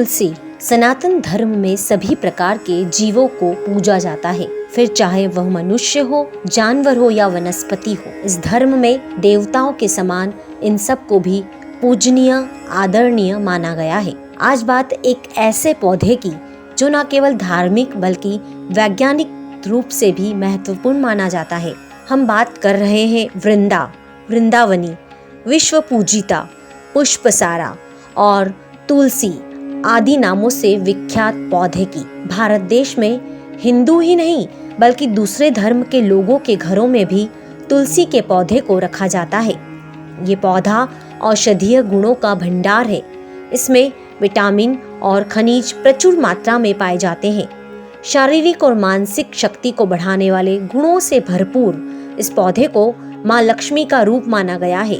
तुलसी सनातन धर्म में सभी प्रकार के जीवों को पूजा जाता है, फिर चाहे वह मनुष्य हो, जानवर हो या वनस्पति हो। इस धर्म में देवताओं के समान इन सब को भी पूजनीय, आदरणीय माना गया है। आज बात एक ऐसे पौधे की जो न केवल धार्मिक बल्कि वैज्ञानिक रूप से भी महत्वपूर्ण माना जाता है। हम बात कर रहे हैं वृंदावनी, विश्व पूजिता, पुष्पसारा और तुलसी आदि नामों से विख्यात पौधे की। भारत देश में हिंदू ही नहीं बल्कि दूसरे धर्म के लोगों के घरों में भी तुलसी के पौधे को रखा जाता है। ये पौधा औषधीय गुणों का भंडार है। इसमें विटामिन और खनिज प्रचुर मात्रा में पाए जाते हैं। शारीरिक और मानसिक शक्ति को बढ़ाने वाले गुणों से भरपूर इस पौधे को माँ लक्ष्मी का रूप माना गया है।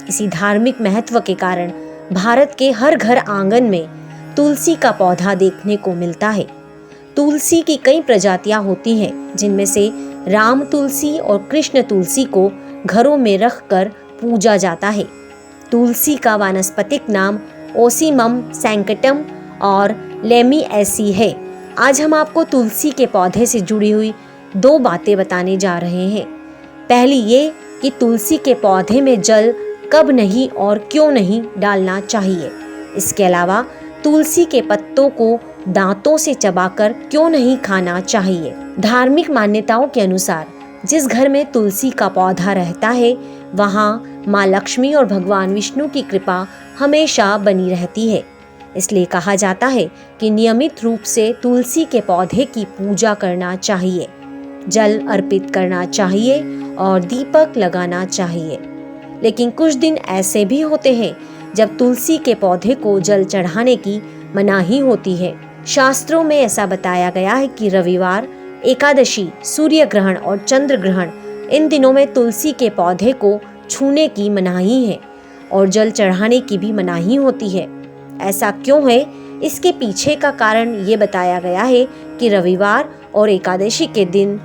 इसी धार्मिक महत्व के कारण भारत के हर घर आंगन में तुलसी का पौधा देखने को मिलता है। तुलसी की कई प्रजातियां होती हैं, जिनमें से राम तुलसी और कृष्ण तुलसी को घरों में रखकर पूजा जाता है। तुलसी का वानस्पतिक नाम ओसीमम सैंक्टम और लेमिएसी है। आज हम आपको तुलसी के पौधे से जुड़ी हुई 2 बातें बताने जा रहे हैं। पहली ये कि तुलसी के पौधे में जल कब नहीं और क्यों नहीं डालना चाहिए। इसके अलावा तुलसी के पत्तों को दांतों से चबाकर क्यों नहीं खाना चाहिए। धार्मिक मान्यताओं के अनुसार जिस घर में तुलसी का पौधा रहता है वहाँ माँ लक्ष्मी और भगवान विष्णु की कृपा हमेशा बनी रहती है। इसलिए कहा जाता है कि नियमित रूप से तुलसी के पौधे की पूजा करना चाहिए, जल अर्पित करना चाहिए और दीपक लगाना चाहिए। लेकिन कुछ दिन ऐसे भी होते हैं जब तुलसी के पौधे को जल चढ़ाने की मनाही होती है। शास्त्रों में ऐसा बताया गया है कि रविवार, एकादशी, सूर्य ग्रहण और चंद्र ग्रहण, इन दिनों में तुलसी के पौधे को छूने की मनाही है और जल चढ़ाने की भी मनाही होती है। ऐसा क्यों है? इसके पीछे का कारण ये बताया गया है कि रविवार और एकादशी के दिन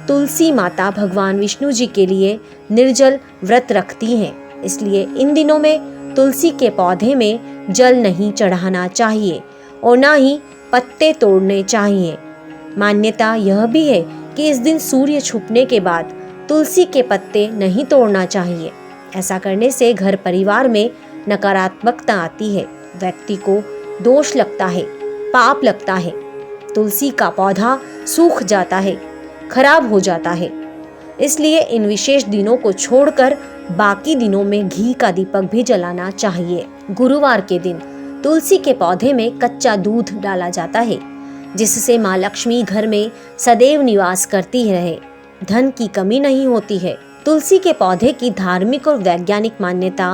तुलसी माता भगवान विष्णु जी के लिए निर्जल व्रत रखती हैं। इसलिए इन दिनों में तुलसी के पौधे में जल नहीं चढ़ाना चाहिए और ना ही पत्ते तोड़ने चाहिए। मान्यता यह भी है कि इस दिन सूर्य छुपने के बाद तुलसी के पत्ते नहीं तोड़ना चाहिए। ऐसा करने से घर परिवार में नकारात्मकता आती है, व्यक्ति को दोष लगता है, पाप लगता है। तुलसी का पौधा सूख जाता है, खराब हो जाता है। इसलिए इन विशेष दिनों को छोड़कर बाकी दिनों में घी का दीपक भी जलाना चाहिए। गुरुवार के दिन तुलसी के पौधे में कच्चा दूध डाला जाता है, जिससे माँ लक्ष्मी घर में सदैव निवास करती रहे, धन की कमी नहीं होती है। तुलसी के पौधे की धार्मिक और वैज्ञानिक मान्यता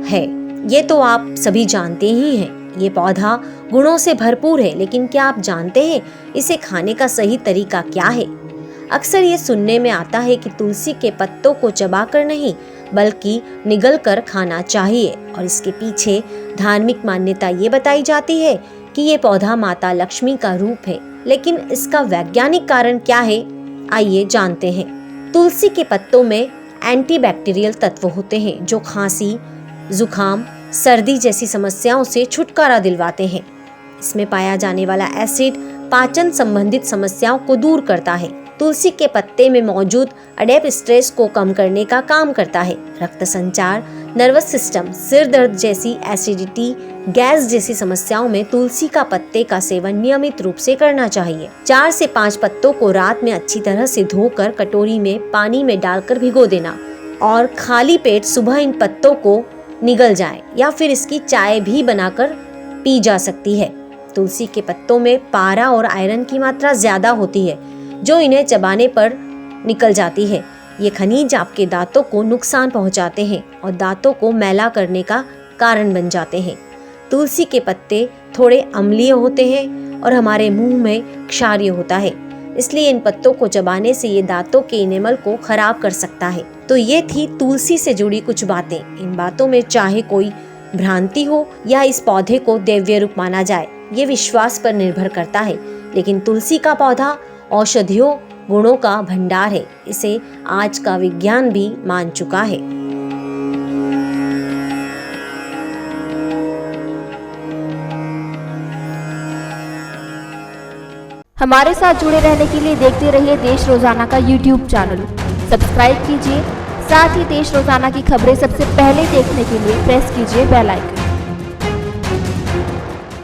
है, ये तो आप सभी जानते ही हैं। ये पौधा गुणों से भरपूर है, लेकिन क्या आप जानते हैं इसे खाने का सही तरीका क्या है? अक्सर ये सुनने में आता है कि तुलसी के पत्तों को चबाकर नहीं बल्कि निगल कर खाना चाहिए, और इसके पीछे धार्मिक मान्यता ये बताई जाती है कि ये पौधा माता लक्ष्मी का रूप है। लेकिन इसका वैज्ञानिक कारण क्या है, आइए जानते हैं। तुलसी के पत्तों में एंटीबैक्टीरियल तत्व होते हैं जो खांसी, जुकाम, सर्दी जैसी समस्याओं से छुटकारा दिलवाते हैं। इसमें पाया जाने वाला एसिड पाचन संबंधित समस्याओं को दूर करता है। तुलसी के पत्ते में मौजूद अडेप स्ट्रेस को कम करने का काम करता है। रक्त संचार, नर्वस सिस्टम, सिर दर्द जैसी, एसिडिटी, गैस जैसी समस्याओं में तुलसी का पत्ते का सेवन नियमित रूप से करना चाहिए। 4 से 5 पत्तों को रात में अच्छी तरह से धोकर कटोरी में पानी में डालकर भिगो देना और खाली पेट सुबह इन पत्तों को निगल जाए, या फिर इसकी चाय भी बनाकर पी जा सकती है। तुलसी के पत्तों में पारा और आयरन की मात्रा ज्यादा होती है, जो इन्हें चबाने पर निकल जाती है। ये खनिज आपके दांतों को नुकसान पहुंचाते हैं और दांतों को मैला करने का कारण बन जाते हैं। तुलसी के पत्ते थोड़े अम्लीय होते हैं और हमारे मुंह में क्षारीय होता है, इसलिए इन पत्तों को चबाने से ये दांतों के इनेमल को खराब कर सकता है। तो ये थी तुलसी से जुड़ी कुछ बातें। इन बातों में चाहे कोई भ्रांति हो या इस पौधे को दैवीय रूप माना जाए, ये विश्वास पर निर्भर करता है। लेकिन तुलसी का पौधा औषधियों गुणों का भंडार है, इसे आज का विज्ञान भी मान चुका है। हमारे साथ जुड़े रहने के लिए देखते रहिए देश रोजाना का यूट्यूब चैनल। सब्सक्राइब कीजिए, साथ ही देश रोजाना की खबरें सबसे पहले देखने के लिए प्रेस कीजिए बेल आइकन।